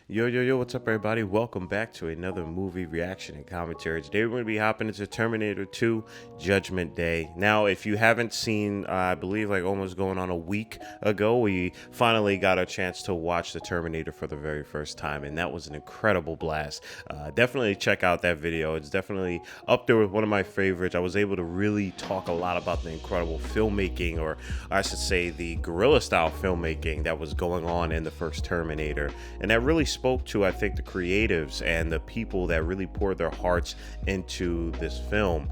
Yo, yo, yo, what's up, everybody? Welcome back to another movie reaction and commentary. Today, we're going to be hopping into Terminator 2 Judgment Day. Now, if you haven't seen, I believe, like almost going on a week ago, we finally got a chance to watch the Terminator for the very first time, and that was an incredible blast. Definitely check out that video. It's definitely up there with one of my favorites. I was able to really talk a lot about the incredible filmmaking, or I should say the guerrilla style filmmaking that was going on in the first Terminator, and that really spoke to, I think, the creatives and the people that really poured their hearts into this film.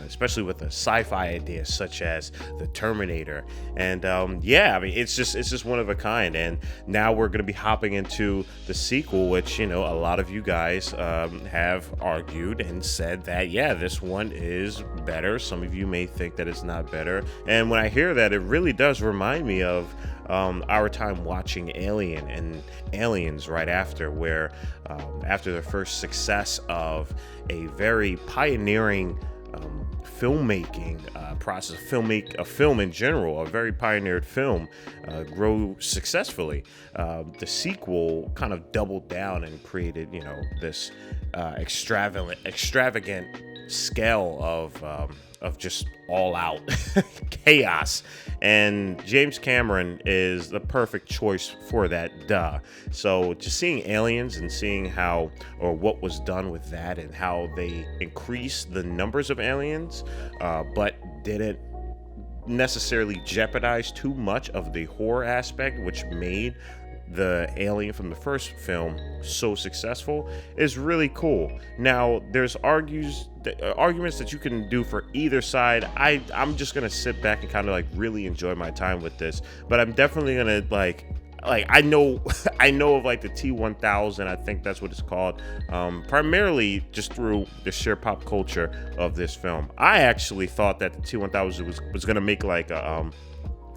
Especially with a sci-fi idea such as the Terminator, and yeah, I mean, it's just one of a kind. And now we're going to be hopping into the sequel, which a lot of you guys have argued and said that this one is better. Some of you may think that it's not better, and when I hear that, it really does remind me of our time watching Alien and Aliens right after, where after the first success of a very pioneering filmmaking process, a film in general, a very pioneered film, grow successfully. The sequel kind of doubled down and created, this extravagant scale of just all out chaos, and James Cameron is the perfect choice for that. So just seeing Aliens and seeing how, or what was done with that, and how they increased the numbers of aliens, but didn't necessarily jeopardize too much of the horror aspect, which made the alien from the first film so successful, is really cool. Now, there's arguments that you can do for either side. I'm just gonna sit back and kind of like really enjoy my time with this, but I'm definitely gonna like I know I know of like the T-1000, I think that's what it's called, primarily just through the sheer pop culture of this film. I actually thought that the T-1000 was gonna make like a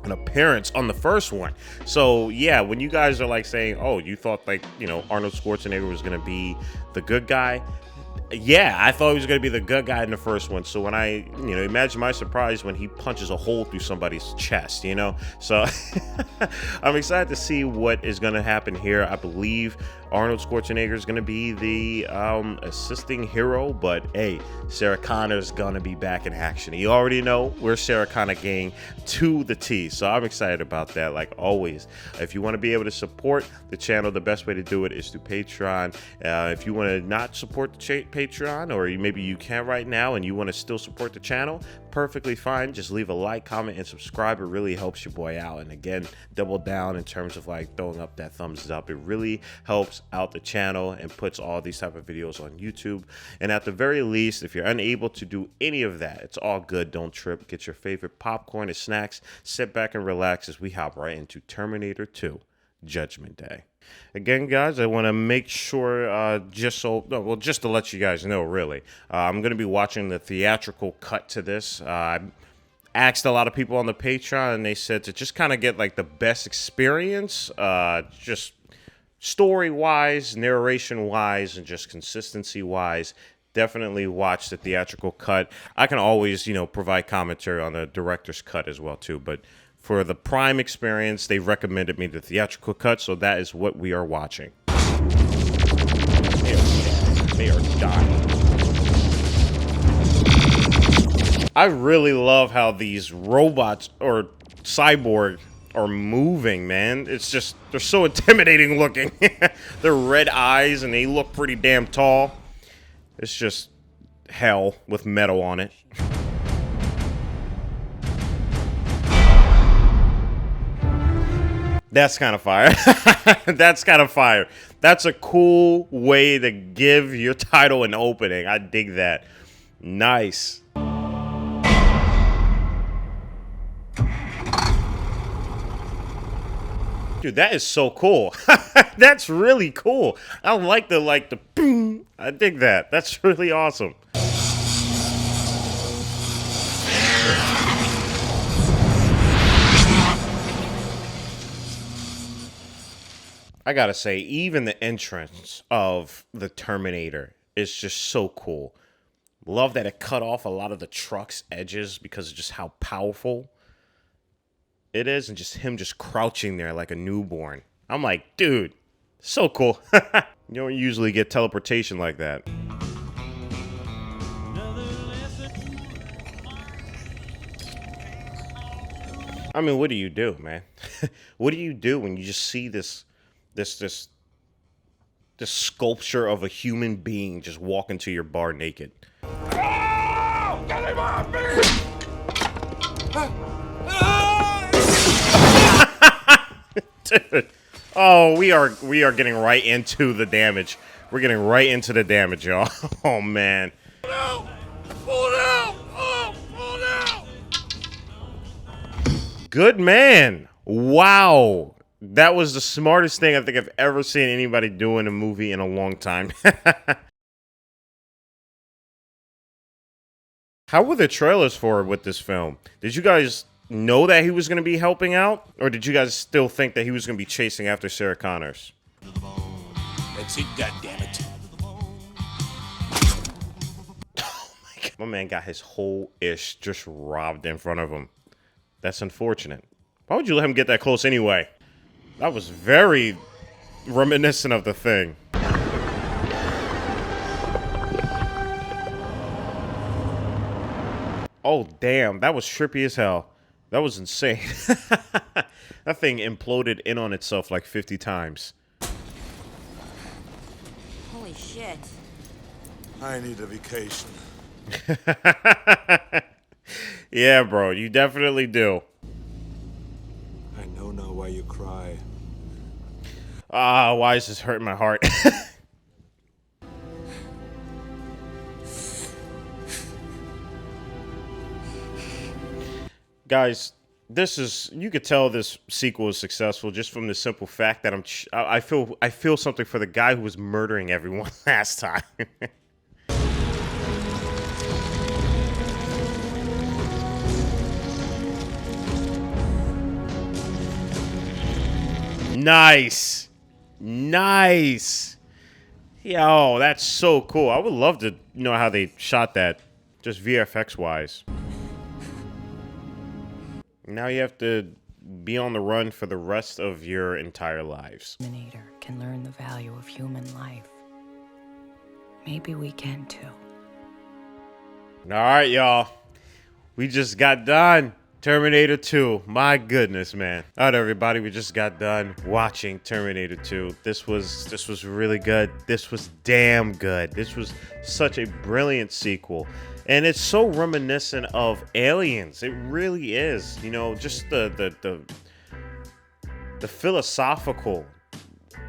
an appearance on the first one. So yeah, when you guys are like saying, oh, you thought like Arnold Schwarzenegger was gonna be the good guy, yeah, I thought he was going to be the good guy in the first one. So when I, imagine my surprise when he punches a hole through somebody's chest, So I'm excited to see what is going to happen here. I believe Arnold Schwarzenegger is going to be the assisting hero, but hey, Sarah Connor's going to be back in action. You already know we're Sarah Connor gang to the T, so I'm excited about that, like always. If you want to be able to support the channel, the best way to do it is through Patreon. If you want to not support the Patreon, or maybe you can right now and you want to still support the channel, perfectly fine. Just leave a like, comment, and subscribe. It really helps your boy out. And again, double down in terms of like throwing up that thumbs up. It really helps out the channel and puts all these type of videos on YouTube. And at the very least, if you're unable to do any of that, it's all good. Don't trip. Get your favorite popcorn and snacks. Sit back and relax as we hop right into Terminator 2 Judgment Day. Again, guys, I want to make sure, just to let you guys know, really, I'm going to be watching the theatrical cut to this. I asked a lot of people on the Patreon, and they said to just kind of get like the best experience, just story-wise, narration-wise, and just consistency-wise. Definitely watch the theatrical cut. I can always, provide commentary on the director's cut as well, too, but for the prime experience, they recommended me the theatrical cut, so that is what we are watching. They are dying. I really love how these robots or cyborg are moving, man. It's just, they're so intimidating looking. They're red eyes and they look pretty damn tall. It's just hell with metal on it. That's kind of fire. That's kind of fire. That's a cool way to give your title an opening. I dig that. Nice. Dude, that is so cool. That's really cool. I like the boom. I dig that. That's really awesome. I gotta say, even the entrance of the Terminator is just so cool. Love that it cut off a lot of the truck's edges because of just how powerful it is, and just him just crouching there like a newborn. I'm like, dude, So cool. You don't usually get teleportation like that. I mean, what do you do, man? What do you do when you just see this this this sculpture of a human being just walk into your bar naked? Oh, get him off me! Dude. Oh, we are getting right into the damage. We're getting right into the damage, y'all. Oh man. Pull it out! Pull it out! Oh, pull it out! Good man. Wow. That was the smartest thing I think I've ever seen anybody do in a movie in a long time. How were the trailers for it with this film? Did you guys know that he was going to be helping out? Or did you guys still think that he was going to be chasing after Sarah Connors? That's it, goddammit. Oh my God. My man got his whole ish just robbed in front of him. That's unfortunate. Why would you let him get that close anyway? That was very reminiscent of The Thing. Oh, damn. That was trippy as hell. That was insane. That thing imploded in on itself like 50 times. Holy shit. I need a vacation. Yeah, bro. You definitely do. I know now why you cry. Ah, why is this hurting my heart? Guys, this is, you could tell this sequel is successful just from the simple fact that I feel something for the guy who was murdering everyone last time. Nice. Nice. Yo, that's so cool. I would love to know how they shot that, just VFX wise. Now you have to be on the run for the rest of your entire lives. Terminator can learn the value of human life. Maybe we can too. All right, y'all. We just got done. Terminator 2. My goodness, man. All right, everybody. We just got done watching Terminator 2. This was really good. This was damn good. This was such a brilliant sequel. And it's so reminiscent of Aliens. It really is. You know, just the philosophical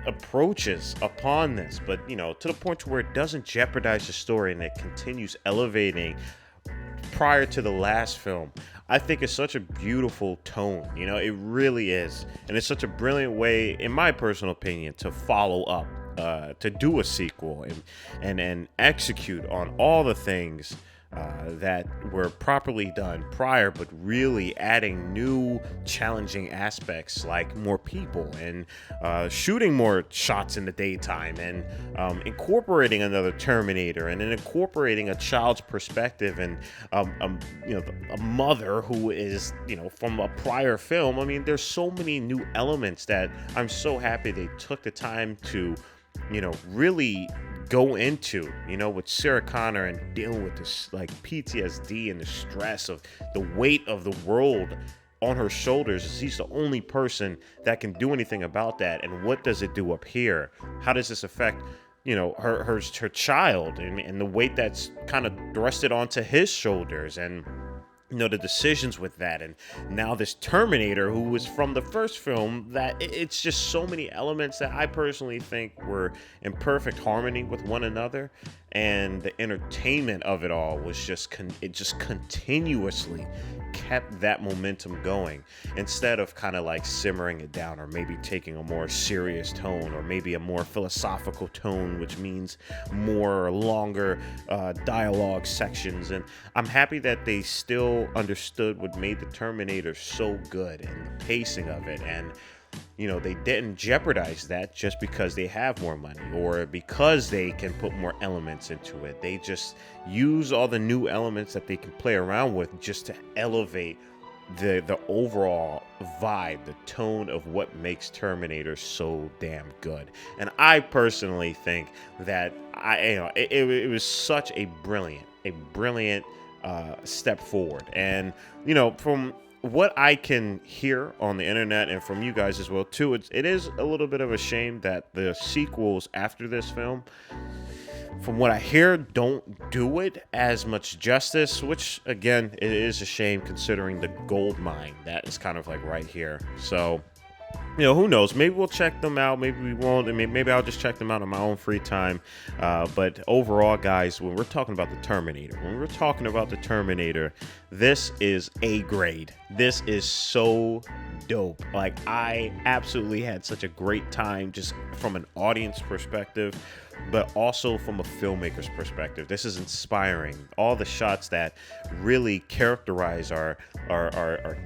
approaches upon this, but you know, to the point to where it doesn't jeopardize the story and it continues elevating prior to the last film. I think it's such a beautiful tone. You know, it really is. And it's such a brilliant way, in my personal opinion, to follow up, to do a sequel and execute on all the things that were properly done prior, but really adding new challenging aspects like more people and shooting more shots in the daytime and incorporating another Terminator and then incorporating a child's perspective and you know, a mother who is, you know, from a prior film. I mean, there's so many new elements that I'm so happy they took the time to, you know, really go into, you know, with Sarah Connor and dealing with this like PTSD and the stress of the weight of the world on her shoulders, as she's the only person that can do anything about that. And what does it do up here? How does this affect, you know, her child and the weight that's kind of thrusted onto his shoulders, and you know, the decisions with that, and now this Terminator who was from the first film, that it's just so many elements that I personally think were in perfect harmony with one another, and the entertainment of it all was just it just continuously kept that momentum going, instead of kind of like simmering it down or maybe taking a more serious tone or maybe a more philosophical tone, which means more longer dialogue sections. And I'm happy that they still understood what made the Terminator so good and the pacing of it, and you know, they didn't jeopardize that just because they have more money or because they can put more elements into it. They just use all the new elements that they can play around with just to elevate the overall vibe, the tone of what makes Terminator so damn good. And I personally think that it was such a brilliant step forward. And from what I can hear on the internet and from you guys as well too, it is a little bit of a shame that the sequels after this film, from what I hear, don't do it as much justice, which again, it is a shame considering the gold mine that is kind of like right here. So, who knows? Maybe we'll check them out. Maybe we won't. I mean, maybe I'll just check them out on my own free time. But overall, guys, when we're talking about the Terminator, this is A grade. This is so dope. Like, I absolutely had such a great time just from an audience perspective, but also from a filmmaker's perspective. This is inspiring. All the shots that really characterize our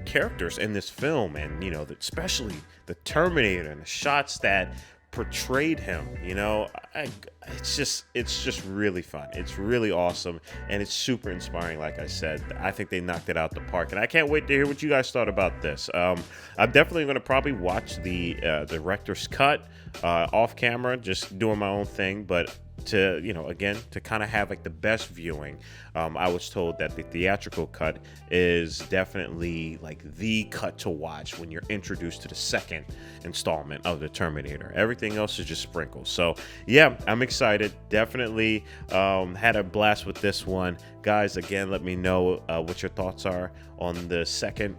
characters in this film, and especially the Terminator and the shots that portrayed him. It's just really fun. It's really awesome, and it's super inspiring. Like I said, I think they knocked it out the park, and I can't wait to hear what you guys thought about this. I'm definitely going to probably watch the director's cut off camera, just doing my own thing, but to to kind of have like the best viewing, I was told that the theatrical cut is definitely like the cut to watch when you're introduced to the second installment of the Terminator. Everything else is just sprinkles. So yeah, I'm excited. Definitely had a blast with this one, guys. Again, let me know what your thoughts are on the second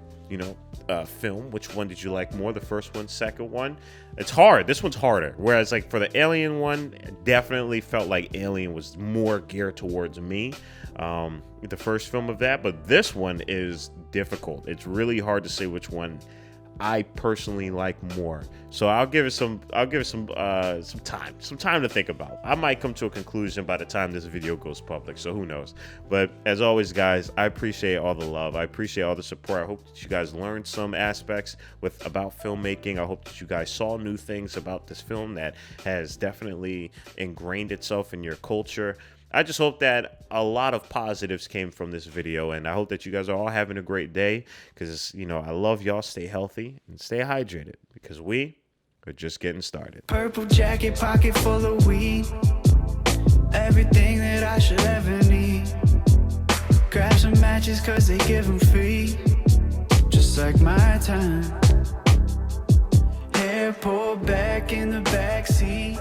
film. Which one did you like more, the first one, second one? It's hard. This one's harder, whereas like for the Alien one, it definitely felt like Alien was more geared towards me, the first film of that. But this one is difficult. It's really hard to say which one I personally like more. So I'll give it some time to think about. I might come to a conclusion by the time this video goes public, so who knows. But as always, guys, I appreciate all the love. I appreciate all the support. I hope that you guys learned some aspects about filmmaking. I hope that you guys saw new things about this film that has definitely ingrained itself in your culture. I just hope that a lot of positives came from this video, and I hope that you guys are all having a great day, because I love y'all. Stay healthy and stay hydrated, because we are just getting started. Purple jacket, pocket full of weed, everything that I should ever need. Grab some matches cause they give them free, just like my time. Hair pulled back in the backseat,